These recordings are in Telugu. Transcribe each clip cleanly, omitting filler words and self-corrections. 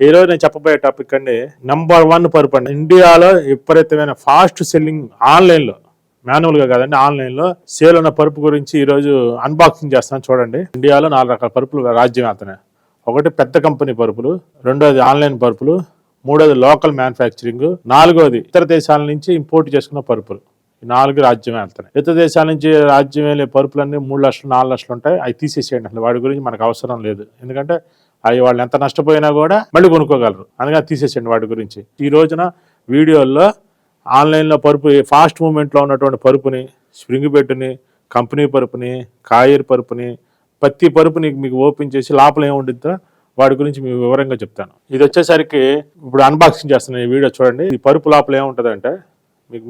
ఈ రోజు నేను చెప్పబోయే టాపిక్ అండి #1 పరుపు అండి. ఇండియాలో విపరీతమైన ఫాస్ట్ సెల్లింగ్ ఆన్లైన్లో, మాన్యువల్గా కాదండి, ఆన్లైన్లో సేల్ ఉన్న పరుపు గురించి ఈరోజు అన్బాక్సింగ్ చేస్తాను చూడండి. ఇండియాలో 4 రకాల పరుపులు రాజ్యం అవుతున్నాయి. ఒకటి పెద్ద కంపెనీ పరుపులు, రెండోది ఆన్లైన్ పరుపులు, మూడోది లోకల్ మ్యానుఫ్యాక్చరింగ్, నాలుగోది ఇతర దేశాల నుంచి ఇంపోర్ట్ చేసుకున్న పరుపులు. 4 రాజ్యమే వెళ్తున్నాయి. ఇతర దేశాల నుంచి రాజ్యం వెళ్ళే పరుపులన్నీ 3 లక్షలు 4 లక్షలు ఉంటాయి. అవి తీసేసేయండి, అసలు వాడి గురించి మనకు అవసరం లేదు. ఎందుకంటే అవి వాళ్ళు ఎంత నష్టపోయినా కూడా మళ్ళీ కొనుక్కోగలరు, అందుకని తీసేసేయండి వాటి గురించి. ఈ రోజున వీడియోల్లో ఆన్లైన్లో పరుపు ఫాస్ట్ మూమెంట్లో ఉన్నటువంటి పరుపుని, స్ప్రింగ్ బెడ్ని, కంపెనీ పరుపుని, కాయర్ పరుపుని, ప్రతి పరుపుని మీకు ఓపెన్ చేసి లోపల ఏముంటుందో వాడి గురించి మీకు వివరంగా చెప్తాను. ఇది వచ్చేసరికి ఇప్పుడు అన్బాక్సింగ్ చేస్తున్నాను. ఈ వీడియో చూడండి. ఈ పరుపు లోపల ఏముంటుందంటే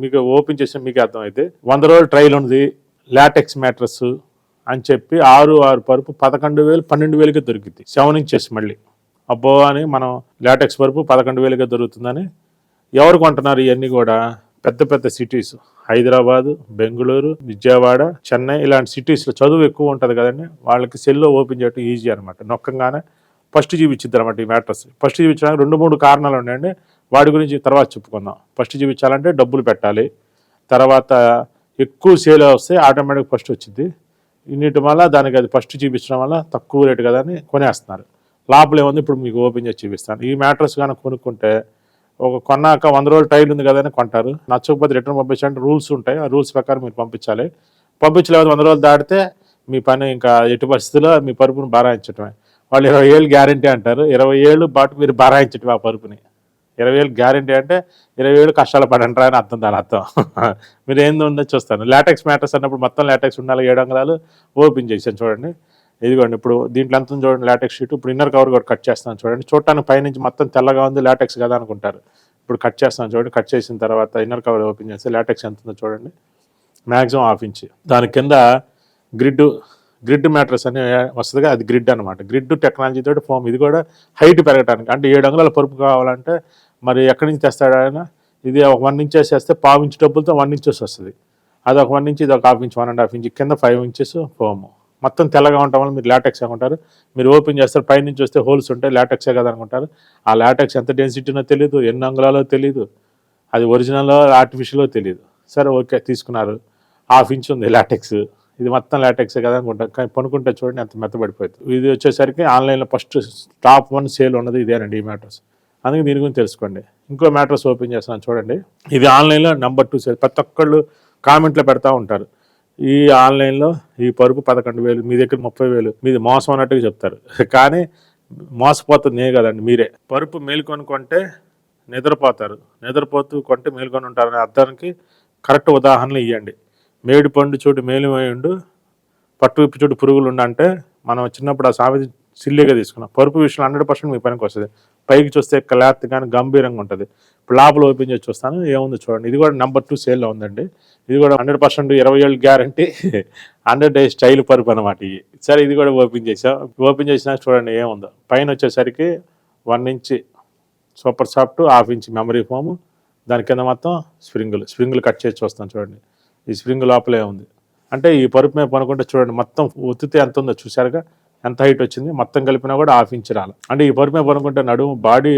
మీకు ఓపెన్ చేసిన మీకు అర్థమైతే 100 రోజులు ట్రైల్ ఉంది, లాటెక్స్ మ్యాట్రస్ అని చెప్పి 6 పరుపు 11,000 12,000కి దొరికింది. 7 ఇంచెస్ మళ్ళీ అబ్బో అని మనం లాటెక్స్ పరుపు 11,000గా దొరుకుతుందని ఎవరు కొంటున్నారు? ఇవన్నీ కూడా పెద్ద పెద్ద సిటీస్, హైదరాబాదు, బెంగళూరు, విజయవాడ, చెన్నై ఇలాంటి సిటీస్లో చదువు ఎక్కువ ఉంటుంది కదండి, వాళ్ళకి సెల్లో ఓపెన్ చేయడం ఈజీ అనమాట. నొక్కంగానే ఫస్ట్ చూపించిద్ది అనమాట ఈ మ్యాట్రస్. ఫస్ట్ చూపించడానికి 2-3 కారణాలు ఉన్నాయండి, వాడి గురించి తర్వాత చెప్పుకుందాం. ఫస్ట్ చూపించాలంటే డబ్బులు పెట్టాలి, తర్వాత ఎక్కువ సేల్ వస్తే ఆటోమేటిక్ ఫస్ట్ వచ్చింది. ఇన్నిటి వల్ల దానికి అది ఫస్ట్ చూపించడం వల్ల తక్కువ రేటు కదా అని కొనేస్తున్నారు. లోపల ఏముంది ఇప్పుడు మీకు ఓపెన్ చేసి చూపిస్తాను. ఈ మ్యాట్రస్ కానీ కొనుక్కుంటే కొన్నాక 100 రోజులు టైల్ ఉంది కదా అని కొంటారు. నచ్చకపోతే రిటర్న్ పంపించాలంటే రూల్స్ ఉంటాయి, ఆ రూల్స్ ప్రకారం మీరు పంపించాలి. పంపించలేదు 100 రోజులు దాటితే మీ పని ఇంకా ఎటు పరిస్థితుల్లో మీ పరుపుని బరాయించడమే. వాళ్ళు 20 ఏళ్ళు గ్యారంటీ అంటారు. 20 ఏళ్ళు పాటు మీరు బరాయించటం ఆ పరుపుని. 20 ఏళ్ళు గ్యారంటీ అంటే 20 ఏళ్ళు కష్టాలు పడంటారా అని అర్థం. దాని అర్థం మీరు ఏంది ఉందో చూస్తాను. లాటెక్స్ మ్యాటర్స్ అన్నప్పుడు మొత్తం లాటెక్స్ ఉండాలి. 7 అంగుళాలు ఓపెన్ చేశాను చూడండి. ఇదిగోండి ఇప్పుడు దీంట్లో ఎంత చూడండి లాటెక్స్ షీట్. ఇప్పుడు ఇన్నర్ కవర్ కూడా కట్ చేస్తాను చూడండి. చూడటానికి పైనుంచి మొత్తం తెల్లగా ఉంది, లాటెక్స్ కదా అనుకుంటారు. ఇప్పుడు కట్ చేస్తాను చూడండి. కట్ చేసిన తర్వాత ఇన్నర్ కవర్ ఓపెన్ చేస్తే లాటెక్స్ ఎంత ఉందో చూడండి. Maximum 1/2 inch. దాని కింద గ్రిడ్ మ్యాట్రస్ అని వస్తుందిగా, అది గ్రిడ్ అనమాట. గ్రిడ్ టెక్నాలజీ తోటి ఫోమ్. ఇది కూడా హైట్ పెరగడానికి, అంటే 7 అంగుళాల పరుపు కావాలంటే మరి ఎక్కడి నుంచి తెస్తాడు ఆయన? ఇది ఒక 1 ఇంచ్ వేసేస్తే 1/4 ఇంచ్ డబ్బులతో 1 ఇంచెస్ వస్తుంది. అది ఒక 1 ఇంచ్, ఇది ఒక 1/2 ఇంచ్, 1.5 ఇంచ్, కింద 5 ఇంచెస్ ఫోము. మొత్తం తెల్లగా ఉండటం వల్ల మీరు లాటెక్స్ అనుకుంటారు. మీరు ఓపెన్ చేస్తారు, పై నుంచి వస్తే హోల్స్ ఉంటాయి, లాటెక్సే కదా అనుకుంటారు. ఆ లాటెక్స్ ఎంత డెన్సిటీనో తెలియదు, ఎన్ని అంగుళాలో తెలియదు, అది ఒరిజినల్లో ఆర్టిఫిషియల్లో తెలియదు. సరే ఓకే తీసుకున్నారు. 1/2 ఇంచ్ ఉంది లాటెక్స్. ఇది మొత్తం లాటెక్సే కదా అనుకుంటారు, కానీ పనుకుంటే చూడండి ఎంత మెత్తబడిపోతుంది. ఇది వచ్చేసరికి ఆన్లైన్లో ఫస్ట్ టాప్ 1 సేల్ ఉన్నది ఇదేనండి, ఈ మ్యాట్రస్. అందుకే దీని గురించి తెలుసుకోండి. ఇంకో మ్యాట్రస్ ఓపెన్ చేస్తున్నాను చూడండి. ఇది ఆన్లైన్లో #2 సేల్. ప్రతి ఒక్కళ్ళు కామెంట్లో పెడతా ఉంటారు, ఈ ఆన్లైన్లో ఈ పరుపు 11,000, మీ దగ్గర 30,000, మీది మోసం అన్నట్టుగా చెప్తారు. కానీ మోసపోతుంది కదండి మీరే. పరుపు మేలుకొని కొంటే నిద్రపోతారు, నిద్రపోతూ కొంటే మేలుకొని ఉంటారనే అర్థానికి కరెక్ట్ ఉదాహరణలు ఇవ్వండి. మేడి పండు చోటు మేలుమేయుండు, పట్టు విప్పి చోటు పురుగులు ఉండంటే మనం చిన్నప్పుడు ఆ సామెత సిల్లీగా తీసుకున్నాం. పరుపు విషయంలో 100% మీ పనికి వస్తుంది. పైకి చూస్తే క్లాత్ కానీ గంభీరంగా ఉంటుంది. ఇప్పుడు లోపల ఓపెన్ చేసి చూస్తాను ఏముంది చూడండి. ఇది కూడా #2 సేల్లో ఉందండి. ఇది కూడా 100% 20 ఏళ్ళు గ్యారంటీ 100 డేస్ స్టైల్ పరుపు అనమాట ఇవి. సరే ఇది కూడా ఓపెన్ చేసాం. ఓపెన్ చేసినా చూడండి ఏముందో. పైన వచ్చేసరికి 1 inch super soft, 1/2 inch memory foam, దాని కింద మొత్తం స్ప్రింగులు కట్ చేసి చూస్తాను చూడండి. ఈ స్ప్రింగ్ లోపలే ఉంది. అంటే ఈ పరుపు మీద పనుకుంటే చూడండి మొత్తం ఒత్తితే ఎంత ఉందో చూసారుగా, ఎంత హైట్ వచ్చింది. మొత్తం కలిపినా కూడా 1/2 ఇంచ్ రాలి. అంటే ఈ పరుపు మీద పనుకుంటే నడుము బాడీ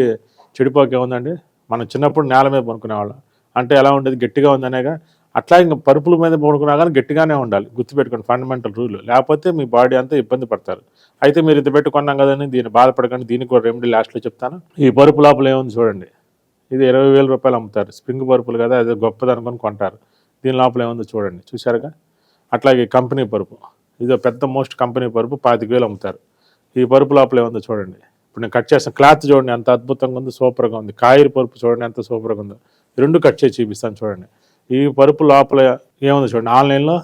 చెడిపోకే ఉందండి. మనం చిన్నప్పుడు నేల మీద పనుకునేవాళ్ళం, అంటే ఎలా ఉండేది, గట్టిగా ఉందనేగా. అట్లా ఇంకా పరుపుల మీద పడుకున్నా కానీ గట్టిగానే ఉండాలి, గుర్తుపెట్టుకోండి, ఫండమెంటల్ రూల్. లేకపోతే మీ బాడీ అంతా ఇబ్బంది పడతారు. అయితే మీరు ఇది పెట్టుకున్నాం కదని దీన్ని బాధపడకండి, దీనికి కూడా రెమెడీ లాస్ట్లో చెప్తాను. ఈ పరుపు లోపల ఏముంది చూడండి. ఇది 20,000 రూపాయలు అమ్ముతారు. స్ప్రింగ్ పరుపులు కదా, అది గొప్పది అనుకొని కొంటారు. దీని లోపల ఏముందో చూడండి, చూసారుగా. అట్లాగే కంపెనీ పరుపు, ఇది పెద్ద మోస్ట్ కంపెనీ పరుపు 25,000 అమ్ముతారు. ఈ పరుపు లోపల ఏముందో చూడండి. ఇప్పుడు నేను కట్ చేసిన క్లాత్ చూడండి ఎంత అద్భుతంగా ఉంది, సూపర్గా ఉంది. కాయర్ పరుపు చూడండి ఎంత సూపర్గా ఉందో. 2 కట్ చేసి చూపిస్తాను చూడండి. ఈ పరుపు లోపల ఏముందో చూడండి. ఆన్లైన్లో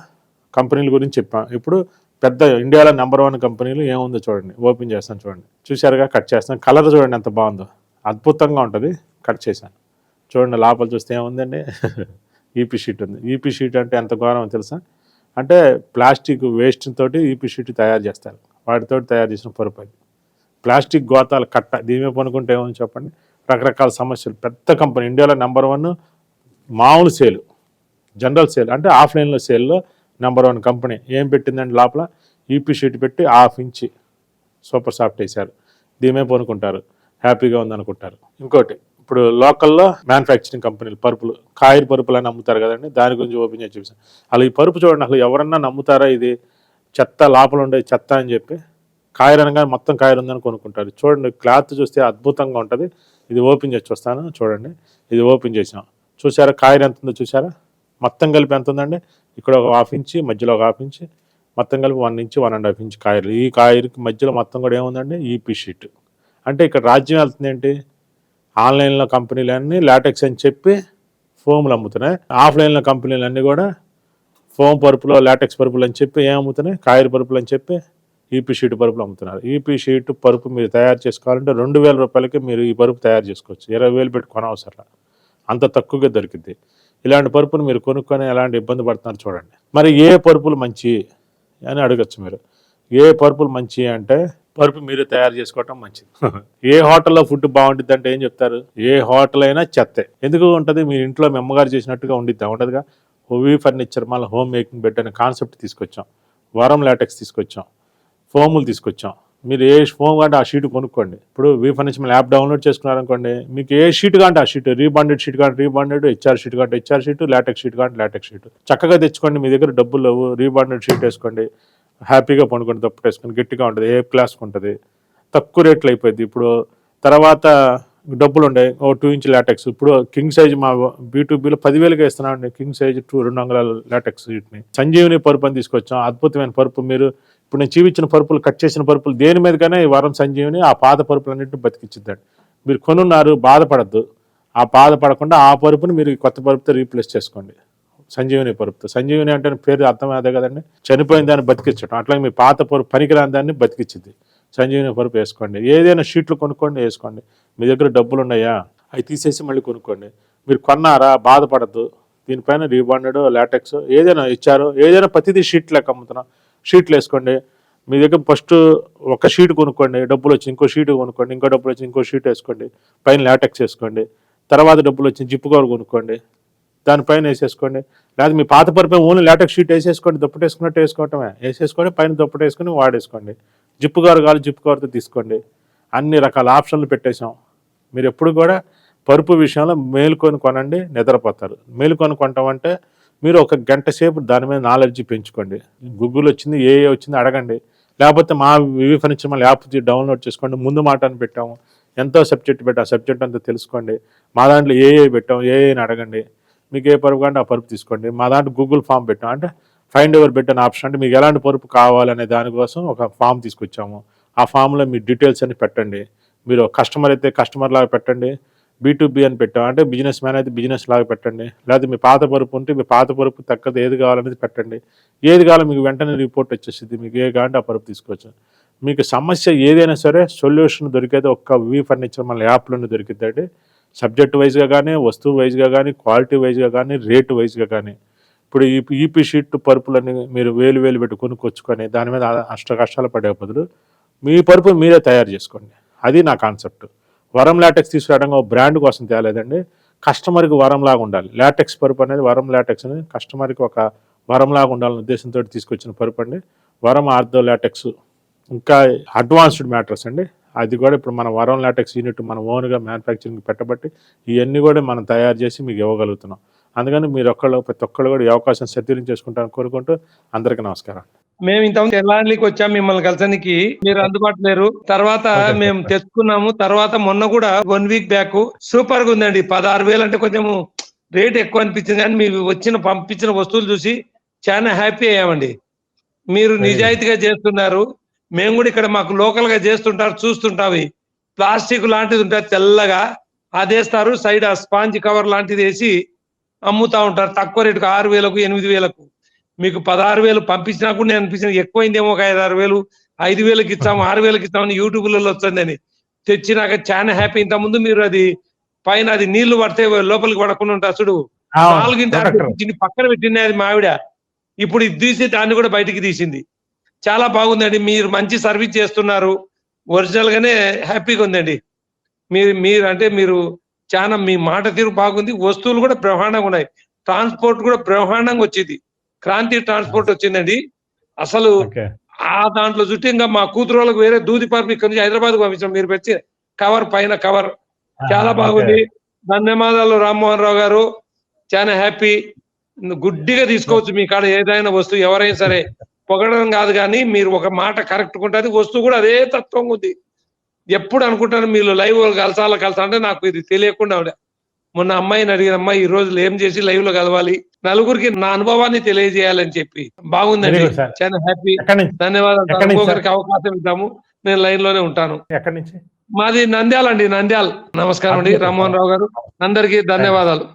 కంపెనీల గురించి చెప్పాం. ఇప్పుడు పెద్ద ఇండియాలో #1 కంపెనీలు ఏముందో చూడండి. ఓపెన్ చేస్తాను చూడండి. చూసారుగా, కట్ చేస్తాను. కలర్ చూడండి ఎంత బాగుందో, అద్భుతంగా ఉంటుంది. కట్ చేశాను చూడండి. లోపల చూస్తే ఏముందండి, ఈపీ షీట్ ఉంది. ఈపీ షీట్ అంటే ఎంత ఘోరమో తెలుసా? అంటే ప్లాస్టిక్ వేస్ట్ తోటి ఈపీ షీట్ తయారు చేస్తారు, వాటితో తయారు చేసిన పరుపు అది. ప్లాస్టిక్ గోతాల కట్ట, దీని మీద పనుకుంటే ఏమని చెప్పండి, రకరకాల సమస్యలు. పెద్ద కంపెనీ, ఇండియాలో #1 మామూలు సేల్, జనరల్ సేల్ అంటే ఆఫ్లైన్లో సేల్లో #1 కంపెనీ ఏం పెట్టిందండి, లోపల ఈపీ షీట్ పెట్టి 1/2 ఇంచ్ సూపర్ సాఫ్ట్ వేశారు. దీని మీద పనుకుంటారు. హ్యాపీగా ఉందనుకుంటారు. ఇంకోటి ఇప్పుడు లోకల్లో మ్యానుఫ్యాక్చరింగ్ కంపెనీలు పరుపులు, కాయర్ పరుపులు అని అమ్ముతారు కదండి, దాని గురించి ఓపెన్ చేసి చూపిస్తాను. అలా ఈ పరుపు చూడండి, అసలు ఎవరన్నా నమ్ముతారా ఇది చెత్త, లోపల ఉండే చెత్త అని చెప్పి? కాయర్ అనగానే మొత్తం కాయర్ ఉందని కొనుక్కుంటారు. చూడండి, క్లాత్ చూస్తే అద్భుతంగా ఉంటుంది. ఇది ఓపెన్ చేసి వస్తాను చూడండి. ఇది ఓపెన్ చేసాం, చూసారా కాయర్ ఎంత ఉందో చూసారా? మొత్తం కలిపి ఎంత ఉందండి? ఇక్కడ ఒక హాఫ్ ఇంచి, మధ్యలో ఒక హాఫ్ ఇంచి, మొత్తం కలిపి 1 ఇంచ్ 1.5 ఇంచ్ కాయర్లు. ఈ కాయర్కి మధ్యలో మొత్తం కూడా ఏముందండి? EP sheet. అంటే ఇక్కడ రాజ్యం వెళ్తుంది ఏంటి? ఆన్లైన్లో కంపెనీలన్నీ లాటెక్స్ అని చెప్పి ఫోములు అమ్ముతున్నాయి. ఆఫ్లైన్లో కంపెనీలన్నీ కూడా ఫోమ్ పరుపులో లాటెక్స్ పరుపులు అని చెప్పి ఏం అమ్ముతున్నాయి? కాయర్ పరుపులు అని చెప్పి ఈపీ షీట్ పరుపులు అమ్ముతున్నారు. ఈపీ షీట్ పరుపు మీరు తయారు చేసుకోవాలంటే 2,000 రూపాయలకి మీరు ఈ పరుపు తయారు చేసుకోవచ్చు. 20,000 పెట్టి కొనవసరం, అంత తక్కువగా దొరికింది. ఇలాంటి పరుపును మీరు కొనుక్కొని ఎలాంటి ఇబ్బంది పడుతున్నారు చూడండి. మరి ఏ పరుపులు మంచి అని అడగచ్చు మీరు. ఏ పరుపులు మంచి అంటే పరుపు మీరు తయారు చేసుకోవటం మంచిది. ఏ హోటల్లో ఫుడ్ బాగుంటుంది అంటే ఏం చెప్తారు? ఏ హోటల్ అయినా చెత్తే. ఎందుకు ఉంటుంది? మీ ఇంట్లో మీ అమ్మగారు చేసినట్టుగా ఉండిద్దా? ఉండదుగా. హెవీ ఫర్నిచర్, మళ్ళీ హోమ్ మేకింగ్ బెడ్ అనే కాన్సెప్ట్ తీసుకొచ్చాం. వరం లాటెక్స్ తీసుకొచ్చాం, ఫోములు తీసుకొచ్చాం. మీరు ఏ ఫోమ్ అంటే ఆ షీట్ కొనుక్కోండి. ఇప్పుడు వీ ఫర్నిచర్ యాప్ డౌన్లోడ్ చేసుకున్నారనుకోండి, మీకు ఏ షీట్ కాంటే ఆ షీట్, రీబాండెడ్ షీట్ కాంటే రీబాండెడ్, హెచ్ఆర్ షీట్ కాంటే హెచ్ఆర్ షీట్, లాటెక్స్ షీట్ కాంటే లాటెక్స్ షీట్ చక్కగా తెచ్చుకోండి. మీ దగ్గర డబ్బులు లేవు, రీబాండెడ్ షీట్ వేసుకోండి, హ్యాపీగా పండుకోండి, తప్పు వేసుకొని గట్టిగా ఉంటుంది, ఏ క్లాస్కి ఉంటుంది, తక్కువ రేట్లు అయిపోయింది. ఇప్పుడు తర్వాత డబ్బులు ఉండే 2 ఇంచ్ లాటెక్స్, ఇప్పుడు కింగ్ సైజ్ మా B2Bలో 10,000కి ఇస్తున్నాం అండి. కింగ్ సైజ్ 2 అంగుళాల లాటెక్స్ షీట్ని సంజీవిని పరుపు అని తీసుకొచ్చాం. అద్భుతమైన పరుపు. మీరు ఇప్పుడు నేను చూపించిన పరుపులు, కట్ చేసిన పరుపులు దేని మీదకైనా ఈ వరం సంజీవిని ఆ పాత పరుపులన్నింటినీ బతికిచ్చిద్దండి. మీరు కొనున్నారు, బాధపడద్దు. ఆ బాధపడకుండా ఆ పరుపుని మీరు కొత్త పరుపుతో రీప్లేస్ చేసుకోండి, సంజీవిని పరుపుతో. సంజీవిని అంటే పేరు అర్థం అదే కదండి, చనిపోయిన దాన్ని బతికించడం. అట్లాగే మీ పాత పరుపు పనికిరాని దాన్ని బతికిచ్చిద్ది. సంజీవిని పరుపు వేసుకోండి. ఏదైనా షీట్లు కొనుక్కోండి, వేసుకోండి. మీ దగ్గర డబ్బులు ఉన్నాయా అవి తీసేసి మళ్ళీ కొనుక్కోండి. మీరు కొన్నారా, బాధపడద్దు. దీనిపైన రీబాండెడ్, లాటెక్స్ ఏదైనా ఇచ్చారో, ఏదైనా ప్రతిదీ షీట్ లెక్క అమ్ముతున్నాం. షీట్లు వేసుకోండి. మీ దగ్గర ఫస్ట్ ఒక షీట్ కొనుక్కోండి, డబ్బులు వచ్చి ఇంకో షీట్ కొనుక్కోండి, ఇంకో డబ్బులు వచ్చి ఇంకో షీట్ వేసుకోండి, పైన లాటెక్స్ వేసుకోండి. తర్వాత డబ్బులు వచ్చి జిప్పు కవర్ కొనుక్కోండి, దానిపైన వేసేసుకోండి. లేదా మీ పాత పరుపై ఓన్లీ లాటెక్స్ షీట్ వేసేసుకోండి, దుప్పటి వేసుకున్నట్టు వేసుకోవటమే. వేసేసుకొని పైన దుప్పటి వేసుకొని వాడేసుకోండి. జిప్పు కవర్ కావాలి, జిప్పు కవర్తో తీసుకోండి. అన్ని రకాల ఆప్షన్లు పెట్టేశాం. మీరు ఎప్పుడు కూడా పరుపు విషయంలో మేలుకొని కొనండి, నిద్రపోతారు. మేలుకొని కొంటాం అంటే మీరు ఒక గంట సేపు దాని మీద నాలెడ్జ్ పెంచుకోండి. గూగుల్ వచ్చింది, ఏ వచ్చింది అడగండి. లేకపోతే మా వివి ఫర్నిచర్ మళ్ళీ యాప్ డౌన్లోడ్ చేసుకోండి. ముందు మాట అని పెట్టాము, ఎంతో సబ్జెక్ట్ పెట్టి ఆ సబ్జెక్ట్ అంతా తెలుసుకోండి. మా దాంట్లో ఏ పెట్టాం, అని అడగండి. మీకు ఏ పరుపు కంటే ఆ పరుపు తీసుకోండి. మా దాంట్లో గూగుల్ ఫామ్ పెట్టాం, అంటే ఫైండ్ ఎవర్ బెడ్ అనే ఆప్షన్, అంటే మీకు ఎలాంటి పరుపు కావాలనే దానికోసం ఒక ఫామ్ తీసుకొచ్చాము. ఆ ఫామ్లో మీ డీటెయిల్స్ అన్ని పెట్టండి. మీరు కస్టమర్ అయితే కస్టమర్ లాగా పెట్టండి, B2B అని పెట్టాం, అంటే బిజినెస్ మ్యాన్ అయితే బిజినెస్ లాగా పెట్టండి. లేదా మీ పాత పరుపు ఉంటే మీ పాత పరుపు తగ్గదు ఏది కావాలనేది పెట్టండి. ఏది కావాలో మీకు వెంటనే రిపోర్ట్ వచ్చేసింది. మీకు ఏ కావాలంటే ఆ పరుపు తీసుకోవచ్చు. మీకు సమస్య ఏదైనా సరే సొల్యూషన్ దొరికేది ఒక్క వివి ఫర్నిచర్ మన యాప్లోనే దొరికిద్దండి. సబ్జెక్ట్ వైజ్గా కానీ, వస్తువు వైజ్గా కానీ, క్వాలిటీ వైజ్గా కానీ, రేటు వైజ్గా కానీ. ఇప్పుడు ఈ ఈపీ షీట్ పరుపులని మీరు వేలు పెట్టి కొనుక్కొచ్చుకొని దాని మీద కష్టాలు పడే బదులు మీ పరుపు మీరే తయారు చేసుకోండి. అది నా కాన్సెప్ట్. వరం లాటెక్స్ తీసుకురావడంగా బ్రాండ్ కోసం తేలేదండి, కస్టమర్కి వరంలాగా ఉండాలి. లాటెక్స్ పరుపు అనేది, వరం లాటెక్స్ అనేది కస్టమర్కి ఒక వరంలాగా ఉండాలనే ఉద్దేశంతో తీసుకొచ్చిన పరుపు అండి. వరం ఆర్థో లాటెక్స్ ఇంకా అడ్వాన్స్డ్ మ్యాటర్స్ అండి. అది కూడా ఇప్పుడు మన వరం లాటెక్స్ యూనిట్ మన ఓన్గా మ్యానుఫ్యాక్చరింగ్ పెట్టబట్టి ఇవన్నీ కూడా మనం తయారు చేసి మీకు ఇవ్వగలుగుతున్నాం. అందుకని మీరు ప్రతి ఒక్కళ్ళు కూడా ఈ అవకాశం సద్వినియోగం చేసుకుంటారని కోరుకుంటూ అందరికీ నమస్కారం. మేము ఇంతకుముందు ఎల్లాండ్లీకి వచ్చాం మిమ్మల్ని కలిసానికి, మీరు అందుబాటులో లేరు. తర్వాత మేము తెచ్చుకున్నాము. తర్వాత మొన్న కూడా 1 వీక్ బ్యాక్ సూపర్ గా ఉందండి. 16,000 అంటే కొంచెం రేట్ ఎక్కువ అనిపించింది, కానీ మీరు పంపించిన వస్తువులు చూసి చాలా హ్యాపీ అయ్యామండి. మీరు నిజాయితీగా చేస్తున్నారు. మేము కూడా ఇక్కడ మాకు లోకల్ గా చేస్తుంటారు, చూస్తుంటావి. ప్లాస్టిక్ లాంటిది ఉంటుంది తెల్లగా, అదేస్తారు. సైడ్ ఆ స్పాంజ్ కవర్ లాంటిది వేసి అమ్ముతా ఉంటారు తక్కువ రేటుకు 6,000కు 8,000కు. మీకు 16,000 పంపించినా కూడా నేను అనిపించింది ఎక్కువైందేమో, ఒక 5,000, 5,000కి ఇచ్చాము, 6,000కి ఇచ్చామని యూట్యూబ్లలో వస్తుందని తెచ్చినాక చాలా హ్యాపీ. ఇంత ముందు మీరు అది పైన అది నీళ్లు పడితే లోపలికి పడకుండా ఉంటారు చూడు, 4 పక్కన పెట్టింది అది మావిడ. ఇప్పుడు ఇది తీసి దాన్ని కూడా బయటికి తీసింది. చాలా బాగుందండి. మీరు మంచి సర్వీస్ చేస్తున్నారు. ఒరిజినల్ గానే హ్యాపీగా ఉందండి. మీరు అంటే మీరు చాలా, మీ మాట తీరు బాగుంది. వస్తువులు కూడా బ్రహ్మాండంగా ఉన్నాయి. ట్రాన్స్పోర్ట్ కూడా బ్రహ్మాండంగా వచ్చింది. క్రాంతి ట్రాన్స్పోర్ట్ వచ్చిందండి. అసలు ఆ దాంట్లో చుట్టూ ఇంకా మా కూతురు వాళ్ళకి వేరే దూది పరుపు ఇక్కడ నుంచి హైదరాబాద్ పంపించాం. మీరు పెట్టి కవర్ పైన కవర్ చాలా బాగుంది. ధన్యవాదాలు రామ్మోహన్ రావు గారు. చాలా హ్యాపీ. గుడ్డిగా తీసుకోవచ్చు మీ కాడ ఏదైనా వస్తువు, ఎవరైనా సరే పొగడడం కాదు, కానీ మీరు ఒక మాట కరెక్ట్ ఉంటుంది. వస్తువు కూడా అదే తత్వం ఉంది. ఎప్పుడు అనుకుంటాను మీరు లైవ్ కలసాల అంటే నాకు ఇది తెలియకుండా ఉండే. మొన్న అమ్మాయిని అడిగిన, అమ్మాయి ఈ రోజు ఏం చేసి లైవ్ లో కలవాలి, నలుగురికి నా అనుభవాన్ని తెలియజేయాలని చెప్పి. బాగుందండి, చాలా హ్యాపీ. ధన్యవాదాలు. ఇంకొకరికి అవకాశం ఇద్దాము. నేను లైన్ లోనే ఉంటాను. ఎక్కడి నుంచి? మాది నంద్యాల అండి, నంద్యాల. నమస్కారం అండి రామ్మోహన్ రావు గారు, అందరికీ ధన్యవాదాలు.